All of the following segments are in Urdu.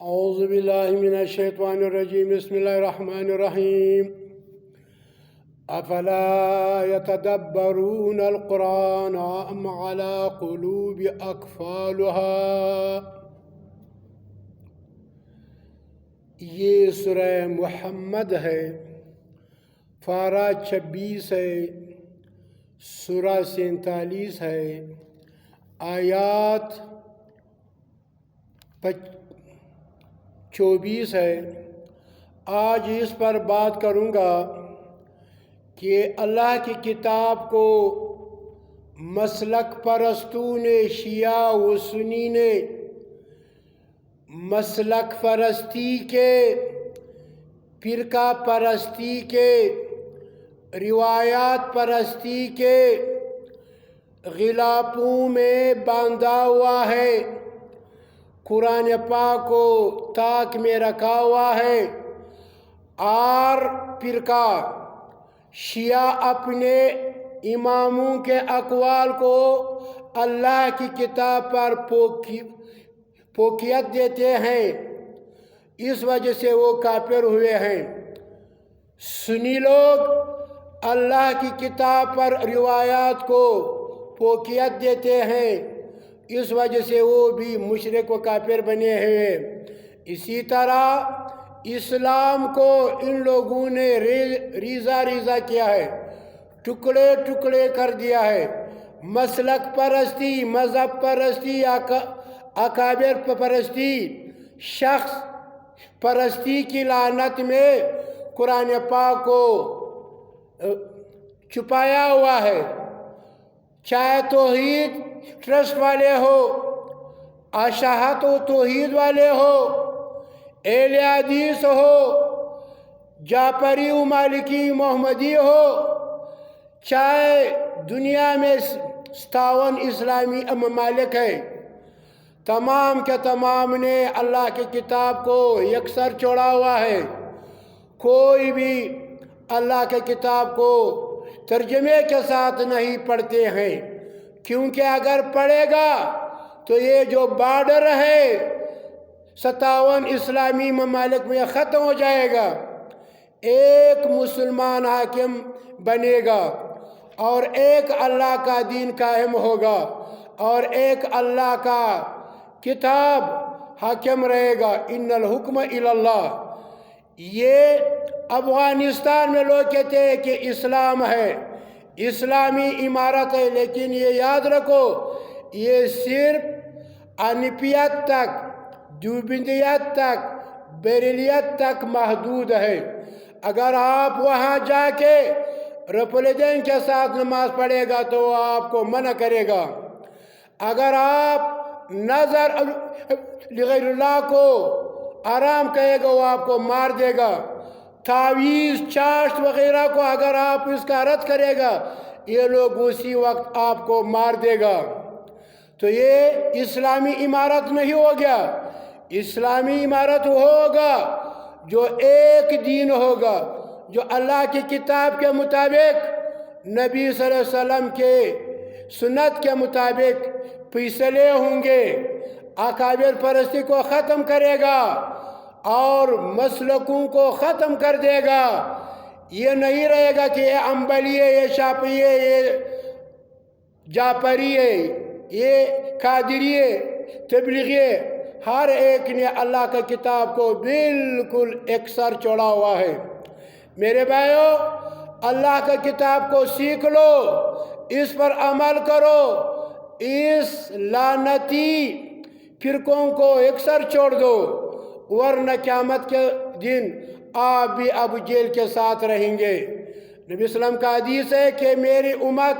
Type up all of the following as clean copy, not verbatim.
اعوذ باللہ من الشیطان الرجیم بسم اللہ الرحمن الرحیم افلا يتدبرون القرآن ام على قلوب اقفالها۔ یہ سورہ محمد ہے، پارہ 26 ہے، سورہ 47 ہے، آیات 24 ہے۔ آج اس پر بات کروں گا کہ اللہ کی کتاب کو مسلک پرستوں نے، شیعہ و سنی نے مسلک پرستی کے، فرقہ پرستی کے، روایات پرستی کے غلافوں میں باندھا ہوا ہے، قرآن پاک کو طاق میں رکھا ہوا ہے، اور فرقہ شیعہ اپنے اماموں کے اقوال کو اللہ کی کتاب پر فوقیت دیتے ہیں، اس وجہ سے وہ کافر ہوئے ہیں۔ سنی لوگ اللہ کی کتاب پر روایات کو فوقیت دیتے ہیں، اس وجہ سے وہ بھی مشرک و کافر بنے ہوئے۔ اسی طرح اسلام کو ان لوگوں نے ریزہ ریزہ کیا ہے، ٹکڑے ٹکڑے کر دیا ہے۔ مسلک پرستی، مذہب پرستی، اکابر پرستی، شخص پرستی کی لعنت میں قرآن پاک کو چھپایا ہوا ہے۔ چاہے توحید ٹرسٹ والے ہو، اشاعت و توحید والے ہو، اہل حدیث ہو، جعفری و مالکی محمدی ہو، چاہے دنیا میں 57 اسلامی ممالک ہے، تمام کے تمام نے اللہ کی کتاب کو یکسر چھوڑا ہوا ہے۔ کوئی بھی اللہ کی کتاب کو ترجمے کے ساتھ نہیں پڑھتے ہیں، کیونکہ اگر پڑھے گا تو یہ جو بارڈر ہے 57 اسلامی ممالک میں ختم ہو جائے گا، ایک مسلمان حاکم بنے گا اور ایک اللہ کا دین قائم ہوگا اور ایک اللہ کا کتاب حاکم رہے گا۔ ان الحکم الی اللہ۔ یہ افغانستان میں لوگ کہتے ہیں کہ اسلام ہے، اسلامی امارت ہے، لیکن یہ یاد رکھو یہ صرف انفیت تک، دیوبندیت تک، بریلیت تک محدود ہے۔ اگر آپ وہاں جا کے ریپبلکن کے ساتھ نماز پڑھے گا تو وہ آپ کو منع کرے گا۔ اگر آپ نظر لغیر اللہ کو حرام کہے گا وہ آپ کو مار دے گا۔ تعویذ، چاشت وغیرہ کو اگر آپ اس کا رد کرے گا یہ لوگ اسی وقت آپ کو مار دے گا۔ تو یہ اسلامی امارت نہیں ہو گیا۔ اسلامی امارت ہوگا جو ایک دین ہوگا، جو اللہ کی کتاب کے مطابق، نبی صلی اللہ علیہ وسلم کے سنت کے مطابق فیصلے ہوں گے، اکابر پرستی کو ختم کرے گا اور مسلکوں کو ختم کر دے گا۔ یہ نہیں رہے گا کہ یہ انبلی ہے، یہ شافعی ہے، یہ جعفری ہے، یہ قادری ہے، تبلیغی ہے۔ ہر ایک نے اللہ کا کتاب کو بالکل یکسر چھوڑا ہوا ہے۔ میرے بھائیو، اللہ کا کتاب کو سیکھ لو، اس پر عمل کرو، اس لعنتی فرقوں کو یکسر چھوڑ دو، ورنہ قیامت کے دن آپ بھی ابو جہل کے ساتھ رہیں گے۔ نبی صلی اللہ علیہ وسلم کا حدیث ہے کہ میری امت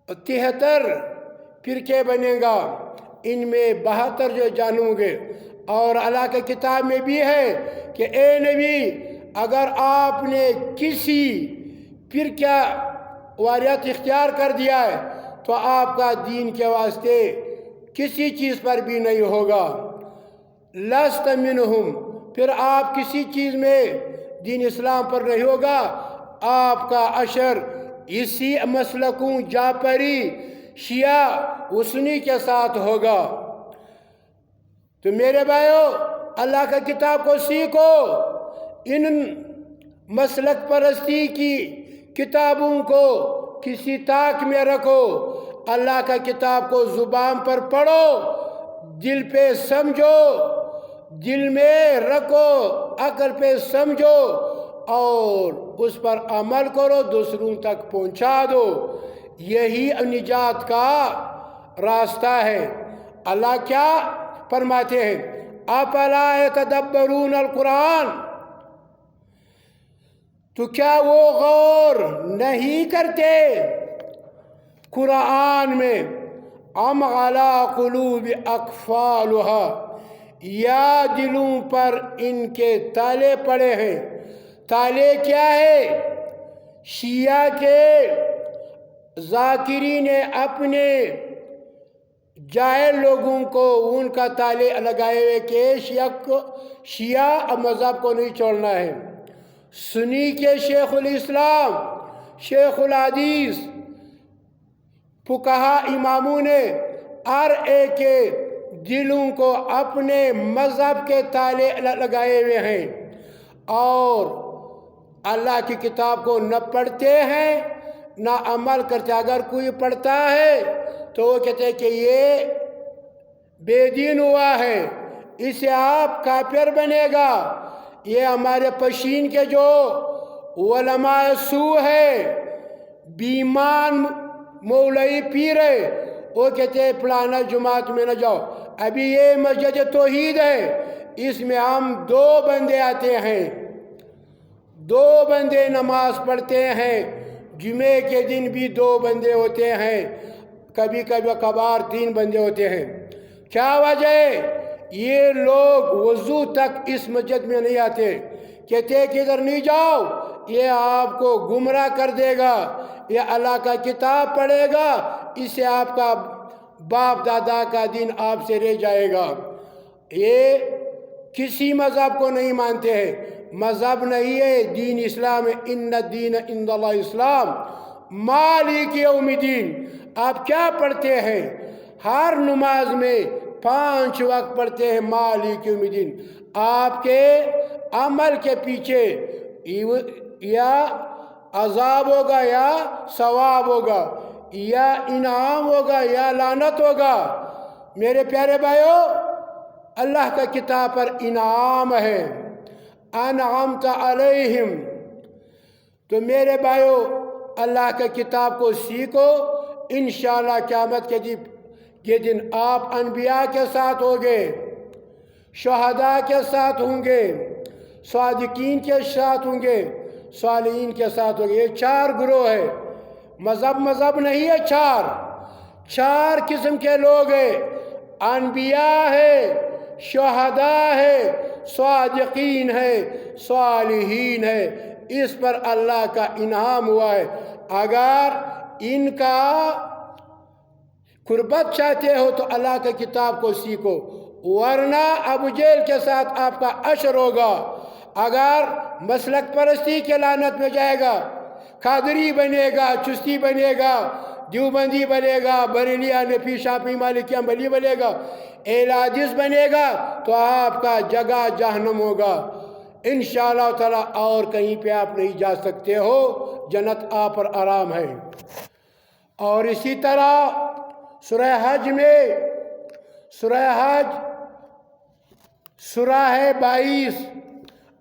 73 فرقے بنے گا، ان میں 72 جو جانوں گے۔ اور اللہ کے کتاب میں بھی ہے کہ اے نبی، اگر آپ نے کسی فرقہ واریت اختیار کر دیا ہے تو آپ کا دین کے واسطے کسی چیز پر بھی نہیں ہوگا۔ لست منہم، پھر آپ کسی چیز میں دین اسلام پر نہیں ہوگا، آپ کا اشر اسی مسلکوں جعفری، شیعہ و سنی کے ساتھ ہوگا۔ تو میرے بھائیو، اللہ کا کتاب کو سیکھو، ان مسلک پرستی کی کتابوں کو کسی طاق میں رکھو، اللہ کا کتاب کو زبان پر پڑھو، دل پہ سمجھو، دل میں رکھو، عقل پہ سمجھو اور اس پر عمل کرو، دوسروں تک پہنچا دو۔ یہی نجات کا راستہ ہے۔ اللہ کیا فرماتے ہیں؟ افلا یتدبرون القرآن، تو کیا وہ غور نہیں کرتے قرآن میں؟ ام علی قلوب اقفالها، یا دلوں پر ان کے تالے پڑے ہیں۔ تالے کیا ہے؟ شیعہ کے ذاکرین نے اپنے جاہل لوگوں کو ان کا تالے لگائے ہوئے کہ شیعہ مذہب کو نہیں چھوڑنا ہے۔ سنی کے شیخ الاسلام، شیخ الحدیث، فقہا اماموں نے ہر ایک کے دلوں کو اپنے مذہب کے تالے لگائے ہوئے ہیں اور اللہ کی کتاب کو نہ پڑھتے ہیں نہ عمل کرتے۔ اگر کوئی پڑھتا ہے تو وہ کہتے ہیں کہ یہ بے دین ہوا ہے، اسے آپ کافر بنے گا۔ یہ ہمارے پشین کے جو علماء سو ہے، بیمان مولوی پیر ہے، وہ کہتے ہیں فلانا جماعت میں نہ جاؤ۔ ابھی یہ مسجد توحید ہے، اس میں ہم 2 بندے آتے ہیں، 2 بندے نماز پڑھتے ہیں، جمعے کے دن بھی 2 بندے ہوتے ہیں، کبھی کبھار 3 بندے ہوتے ہیں۔ کیا وجہ ہے؟ یہ لوگ وضو تک اس مسجد میں نہیں آتے، کہتے ہیں کہ ادھر نہیں جاؤ، یہ آپ کو گمراہ کر دے گا، یہ اللہ کا کتاب پڑھے گا، اس سے آپ کا باپ دادا کا دین آپ سے رہ جائے گا۔ یہ کسی مذہب کو نہیں مانتے ہیں، مذہب نہیں ہے، دین اسلام ہے۔ ان الدین عند اللہ اسلام مالک یوم الدین۔ آپ کیا پڑھتے ہیں؟ ہر نماز میں 5 وقت پڑھتے ہیں مالک یوم الدین۔ آپ کے عمل کے پیچھے یا عذاب ہوگا یا ثواب ہوگا، یا انعام ہوگا یا لعنت ہوگا۔ میرے پیارے بھائیو، اللہ کا کتاب پر انعام ہے، انعمت علیہم۔ تو میرے بھائیو، اللہ کا کتاب کو سیکھو، انشاءاللہ قیامت کے دن آپ انبیاء کے ساتھ ہوگے، شہداء کے ساتھ ہوں گے، صادقین کے ساتھ ہوں گے، صالحین کے ساتھ ہوں گے۔ یہ 4 گروہ ہے، مذہب نہیں ہے، 4 قسم کے لوگ ہیں۔ انبیاء ہے، شہداء ہے، صادقین ہے، صالحین ہے۔ اس پر اللہ کا انعام ہوا ہے۔ اگر ان کا قربت چاہتے ہو تو اللہ کی کتاب کو سیکھو، ورنہ ابو جہل کے ساتھ آپ کا عشر ہوگا۔ اگر مسلک پرستی کے لعنت میں جائے گا، قادری بنے گا، چشتی بنے گا، دیوبندی بنے گا، بریلیا، حنفی، شافعی، مالکی، حنبلی بنے گا، اہل حدیث بنے گا، تو آپ کا جگہ جہنم ہوگا انشاءاللہ تعالی، اور کہیں پہ آپ نہیں جا سکتے ہو، جنت آپ پر آرام ہے۔ اور اسی طرح سورہ حج میں، سورہ حج سورہ ہے 22،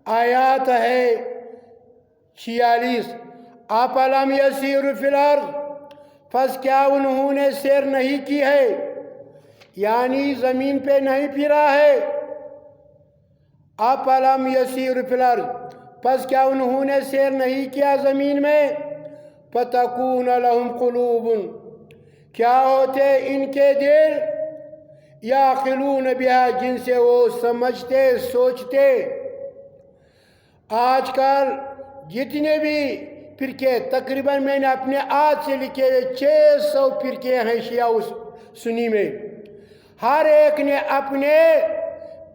آیات ہے 46۔ افلم یسیروا فی الارض، پس کیا انہوں نے سیر نہیں کی ہے، یعنی زمین پہ نہیں پھرا ہے۔ افلم یسیروا فی الارض، پس کیا انہوں نے سیر نہیں کیا زمین میں۔ فتکون لہم قلوب، کیا ہوتے ان کے دل، یعقلون بہا، جن سے وہ سمجھتے سوچتے۔ آج کل جتنے بھی فرقے، تقریباً میں نے اپنے ہاتھ سے لکھے 600 فرقے ہیں شیعہ سنی میں، ہر ایک نے اپنے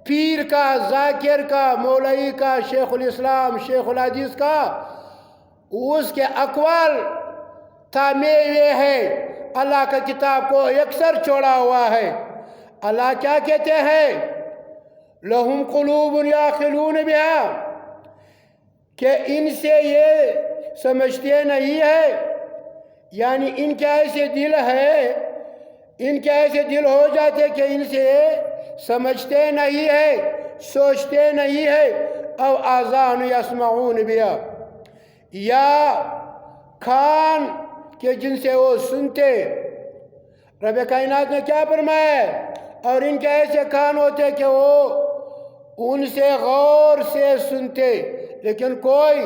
پیر کا، ذاکر کا، مولوی کا، شیخ الاسلام، شیخ الحدیث کا، اس کے اقوال تھامے ہوئے ہیں، اللہ کا کتاب کو یکسر چھوڑا ہوا ہے۔ اللہ کیا کہتے ہیں؟ لہم قلوب یعقلون بہا کہ ان سے یہ سمجھتے نہیں ہے، یعنی ان کے ایسے دل ہے، ان کے ایسے دل ہو جاتے کہ ان سے سمجھتے نہیں ہے، سوچتے نہیں ہے، او آذان یسمعون بہا یا کان کہ جن سے وہ سنتے۔ رب کائنات نے کیا فرمایا ہے؟ اور ان کے ایسے کان ہوتے کہ وہ ان سے غور سے سنتے، لیکن کوئی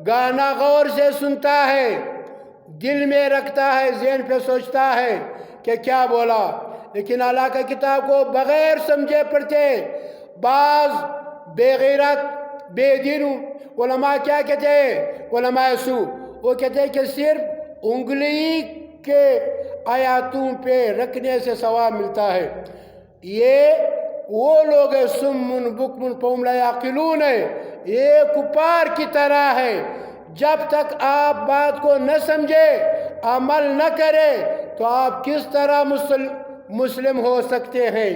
گانا غور سے سنتا ہے، دل میں رکھتا ہے، ذہن پہ سوچتا ہے کہ کیا بولا، لیکن اللہ کی کتاب کو بغیر سمجھے پڑھتے۔ بعض بے غیرت بے دین علماء کیا کہتے ہیں؟ علماء سو وہ کہتے ہیں کہ صرف انگلی کے آیاتوں پہ رکھنے سے ثواب ملتا ہے۔ یہ وہ لوگ سمن بکمن فہم لا یعقلون ہے، یہ کفار کی طرح ہے۔ جب تک آپ بات کو نہ سمجھے، عمل نہ کرے، تو آپ کس طرح مسلم ہو سکتے ہیں؟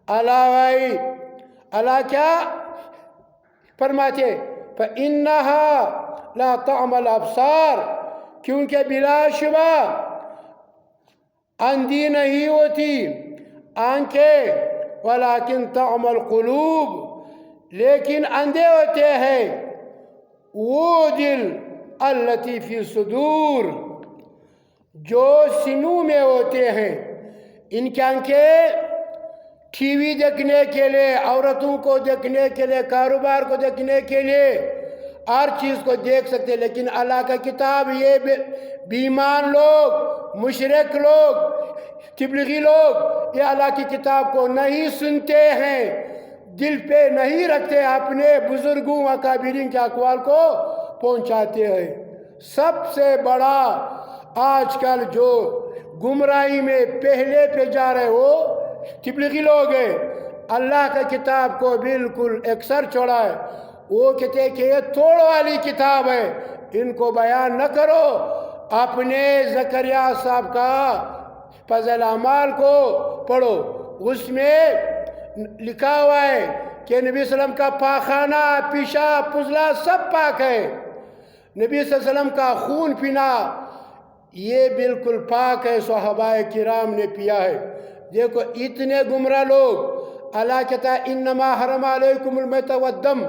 اللہ کیا فرماتے؟ فَإِنَّهَا لَا تَعْمَى الْأَبْصَارُ کیونکہ بلا شبہ اندھی نہیں ہوتی آنکھیں، وَلَكِنْ تَعْمَى الْقُلُوبُ لیکن اندھے ہوتے ہیں وہ دل الَّتِي فِي الصُّدُورِ جو سینوں میں ہوتے ہیں۔ ان کی آنکھیں ٹی وی دیکھنے کے لیے، عورتوں کو دیکھنے کے لیے، کاروبار کو دیکھنے کے لیے، ہر چیز کو دیکھ سکتے، لیکن اللہ کا کتاب یہ بیمان لوگ، مشرک لوگ، تبلیغی لوگ یہ اللہ کی کتاب کو نہیں سنتے ہیں، دل پہ نہیں رکھتے، اپنے بزرگوں اکابرین کے اقوال کو پہنچاتے ہیں۔ سب سے بڑا آج کل جو گمراہی میں پہلے پہ جا رہے وہ تبلیغی لوگ ہیں۔ اللہ کا کتاب کو بالکل اکثر چھوڑا ہے، وہ کہتے ہیں کہ یہ توڑ والی کتاب ہے، ان کو بیان نہ کرو۔ اپنے زکریا صاحب کا فضل اعمال کو پڑھو، اس میں لکھا ہوا ہے کہ نبی صلی اللہ علیہ وسلم کا پاخانہ، پیشاب، پزلا سب پاک ہے، نبی صلی اللہ علیہ وسلم کا خون پینا یہ بالکل پاک ہے، صحابہ کرام نے پیا ہے۔ دیکھو اتنے گمراہ لوگ، اللہ کہتا ہے انما حرم علیکم المیت والدم،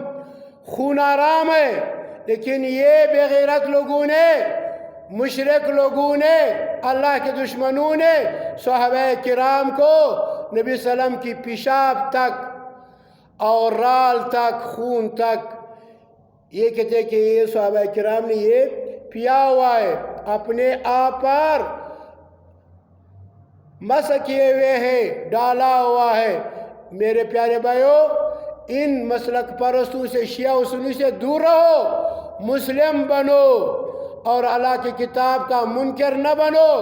خون حرام ہے، لیکن یہ بے غیرت لوگوں نے، مشرک لوگوں نے، اللہ کے دشمنوں نے صحابہ کرام کو نبی صلی اللہ علیہ وسلم کی پیشاب تک اور رال تک، خون تک، یہ کہتے ہیں کہ یہ صحابہ کرام نے یہ پیا ہوا ہے، اپنے آپ پر مسح کیے ہوئے ہیں، ڈالا ہوا ہے۔ میرے پیارے بھائیو، ان مسلک پرستوں سے، شیعہ و سنی سے دور رہو، مسلم بنو اور اللہ کی کتاب کا منکر نہ بنو،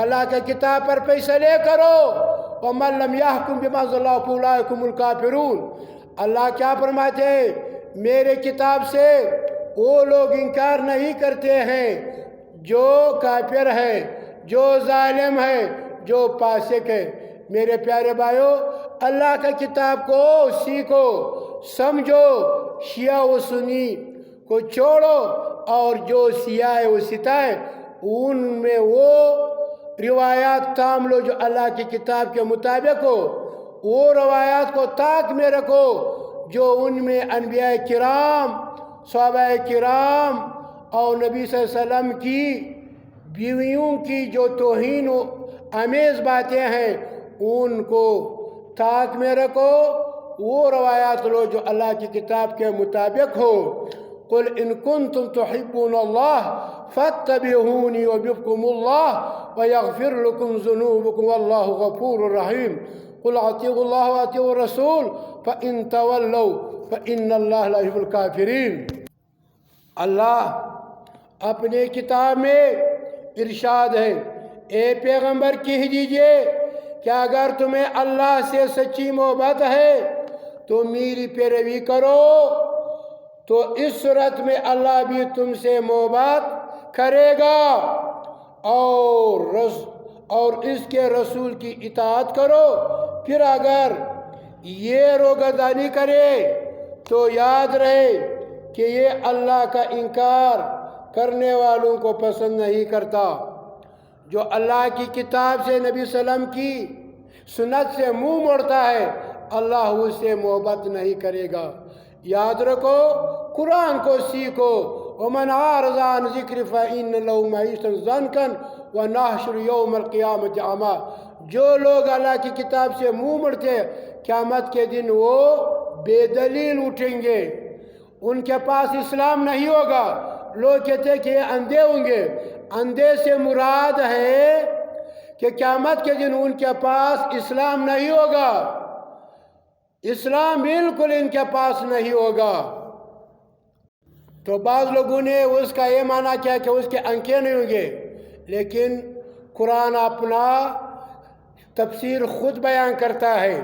اللہ کی کتاب پر فیصلے کرو۔ وَمَن لَّمْ يَحْكُم بِمَا أَنزَلَ اللَّهُ فَأُولَٰئِكَ هُمُ الْكَافِرُونَ اللہ کیا فرماتے ہیں؟ میرے کتاب سے وہ لوگ انکار نہیں کرتے ہیں جو کافر ہے، جو ظالم ہے، جو فاسق ہے۔ میرے پیارے بھائیو، اللہ کا کتاب کو سیکھو، سمجھو، شیعہ و سنی کو چھوڑو، اور جو سیاہ ہے وہ ستا ہے ان میں وہ روایات تام لو جو اللہ کی کتاب کے مطابق ہو، وہ روایات کو طاق میں رکھو جو ان میں انبیاء کرام، صحابہ کرام اور نبی صلی اللہ علیہ وسلم کی بیویوں کی جو توہین و آمیز باتیں ہیں ان کو طاق میں رکھو، وہ روایات لو جو اللہ کی کتاب کے مطابق ہو۔ قل ان کنتم تحبون اللہ فاتبعونی یحببکم اللہ ویغفر لکم ذنوبکم واللہ غفور رحیم۔ قل اطیعوا اللہ واطیعوا الرسول فإن تولوا فإن اللہ لا يحب الکافرین۔ اللہ اپنے کتاب میں ارشاد ہے، اے پیغمبر کہہ دیجئے کہ اگر تمہیں اللہ سے سچی محبت ہے تو میری پیروی کرو، تو اس صورت میں اللہ بھی تم سے محبت کرے گا، اور اس کے رسول کی اطاعت کرو۔ پھر اگر یہ روگردانی کرے تو یاد رہے کہ یہ اللہ کا انکار کرنے والوں کو پسند نہیں کرتا۔ جو اللہ کی کتاب سے، نبی صلی اللہ علیہ وسلم کی سنت سے منہ موڑتا ہے، اللہ اس سے محبت نہیں کرے گا۔ یاد رکھو، قرآن کو سیکھو۔ وَمَنْ أَعْرَضَ عَنْ ذِكْرِي فَإِنَّ لَهُ مَعِيشَةً ضَنْكًا وَنَحْشُرُهُ يَوْمَ الْقِيَامَةِ أَعْمَىٰ۔ جو لوگ اللہ کی کتاب سے منہ موڑتے ہیں، قیامت کے دن وہ بے دلیل اٹھیں گے، ان کے پاس اسلام نہیں ہوگا۔ لوگ کہتے ہیں کہ یہ اندھے ہوں گے۔ اندھے سے مراد ہے کہ قیامت کے دن ان کے پاس اسلام نہیں ہوگا، اسلام بالکل ان کے پاس نہیں ہوگا۔ تو بعض لوگوں نے اس کا یہ معنی کیا کہ اس کے آنکھیں نہیں ہوں گے، لیکن قرآن اپنا تفسیر خود بیان کرتا ہے۔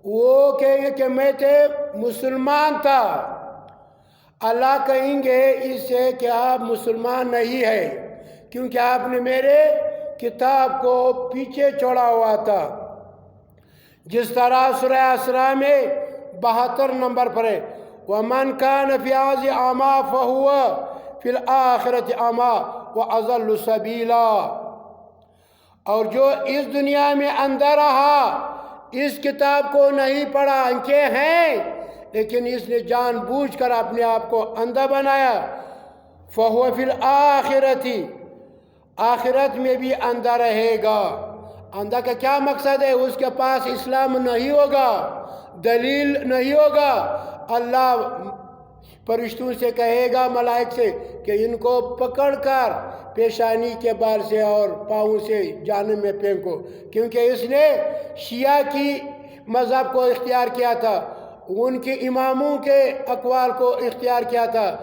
وہ کہیں گے کہ میں مسلمان تھا، اللہ کہیں گے اس سے کہ آپ مسلمان نہیں ہیں، کیونکہ آپ نے میرے کتاب کو پیچھے چھوڑا ہوا تھا۔ جس طرح سورہ اسراء میں 72 نمبر پر ہے، وَمَنْ كَانَ فِي هَٰذِهِ أَعْمَىٰ فَهُوَ فِي الْآخِرَةِ أَعْمَىٰ وَأَضَلُّ سَبِيلًا۔ اور جو اس دنیا میں اندھا رہا، اس کتاب کو نہیں پڑھا، آنکھیں ہیں لیکن اس نے جان بوجھ کر اپنے آپ کو اندھا بنایا، فَهُوَ فِي الْآخِرَةِ، آخرت میں بھی اندھا رہے گا۔ اندھا کا کیا مقصد ہے؟ اس کے پاس اسلام نہیں ہوگا، دلیل نہیں ہوگا۔ اللہ فرشتوں سے کہے گا، ملائک سے، کہ ان کو پکڑ کر پیشانی کے بال سے اور پاؤں سے جہنم میں پھینکو، کیونکہ اس نے شیعہ کی مذہب کو اختیار کیا تھا، ان کے اماموں کے اقوال کو اختیار کیا تھا۔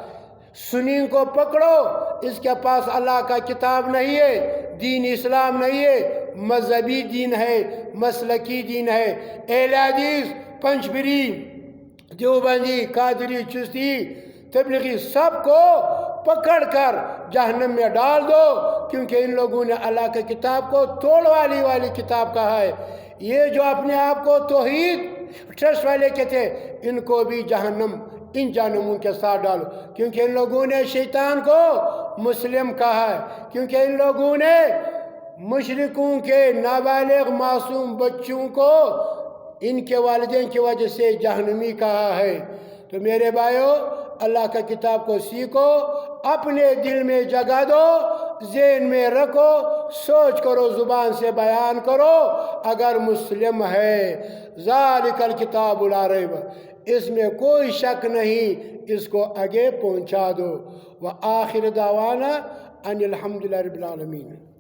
سنی کو پکڑو، اس کے پاس اللہ کا کتاب نہیں ہے، دین اسلام نہیں ہے، مذہبی دین ہے، مسلکی دین ہے۔ اہل حدیث، پنجبری، دیوبندی، قادری، چشتی، تبلیغی، سب کو پکڑ کر جہنم میں ڈال دو، کیونکہ ان لوگوں نے اللہ کی کتاب کو توڑ والی کتاب کہا ہے۔ یہ جو اپنے آپ کو توحید ٹرسٹ والے کہتے ہیں، ان کو بھی جہنم، ان جہنموں کے ساتھ ڈالو، کیونکہ ان لوگوں نے شیطان کو مسلم کہا ہے، کیونکہ ان لوگوں نے مشرکوں کے نابالغ معصوم بچوں کو ان کے والدین کی وجہ سے جہنمی کہا ہے۔ تو میرے بھائیو، اللہ کا کتاب کو سیکھو، اپنے دل میں جگہ دو، ذہن میں رکھو، سوچ کرو، زبان سے بیان کرو، اگر مسلم ہے۔ ذالک الکتاب لا ریب، اس میں کوئی شک نہیں، اس کو آگے پہنچا دو۔ وآخر دعوانا ان الحمدللہ رب العالمین۔